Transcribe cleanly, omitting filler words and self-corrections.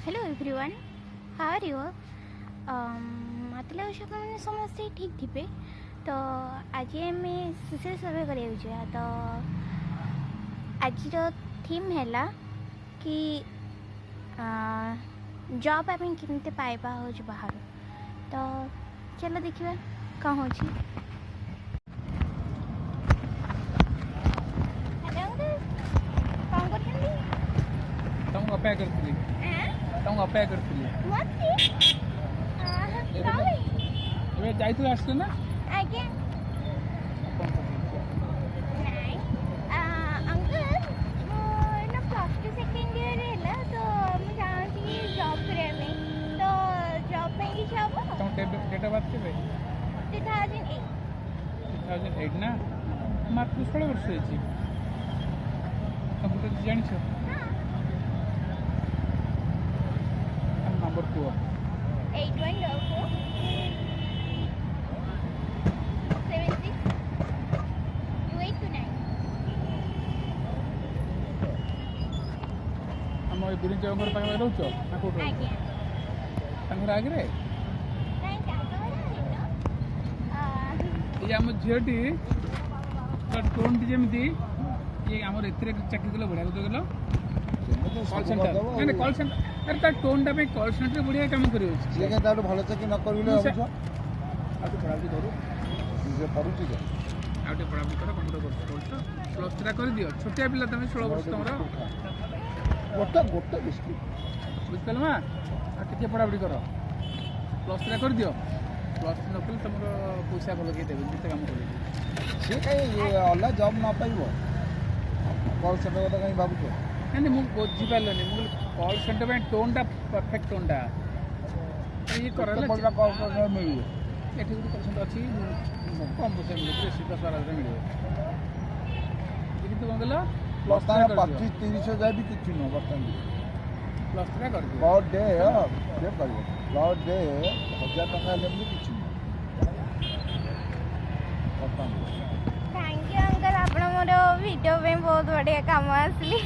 Hello everyone, how are you? मत लगे आपने समस्ते ठीक थे। तो आज आम सोशल सर्वे करा तो आज थीम है कि जॉब आम केमती पाइबा हो बाहर। तो चलो देखा कौन हो। तुमको अपेक्षा करती तुमको अपेक्षा करती ଏବେ ଯାଇଥିଲ ଆସିଲ ନା आज्ञा अंकल ना प्लस टू सेकेंड ईयर है तो मुझे चाहिए जॉब करने तो जॉब में किसी हम तुम डेट ऑफ बर्थ केबे 2008 2008 ना मात्र 16 वर्ष ହେଇଛି कंप्यूटर ଜାଣିଛ नंबर 2 8144 76 2829 हम ए बिरिंग चौंगर पाखे रहउछ ना कोठ आज्ञा तंगर आगरे नहीं क्या ये हम झियोटी तो टोन जेमती ये हमर एतरे चाकरी कलो बढ़िया तो गलो कॉल सेंटर नहीं कॉल सेंटर अरे तार टोन टा पे कॉल सेंटर बढ़िया काम करियो जे के तार भलो चाकरी न करबिले हमछ आ तो पढ़ाई करू जे परुची जे आउटे पढ़ाई करो कंप्यूटर कोर्स प्लस 3 कर दियो छोटिया पिला तमे 16 वर्ष तमरो गोटे बिस्किट बुझल मा आ टिके पढ़ाई करो प्लस 3 कर दियो प्लस 3 नकल तमरो पैसा भलो के देबे जिते काम करी से कहीं अल्लाह जॉब ना पाइबो कॉल सेंटर କଥା कहीं भाबुछ नहीं मुझे बुझी पारे मुझे कॉल सेंटर में टोन टा परफेक्ट टोन टा ये कर बड़ा कॉल कर मिलियो ये कॉल सेंटर अच्छी कम पैसा मिले बेसी पैसा मिले तो कौन कहल बर्तमान 25-30 हजार भी किछ न बर्तमान प्लस 3 कर दियो पर डे जे करियो पर डे 1000 टका ले भी किछ न बर्तमान थैंक यू अंकल, आप मोर वीडियो में बहुत बढ़िया काम आसली।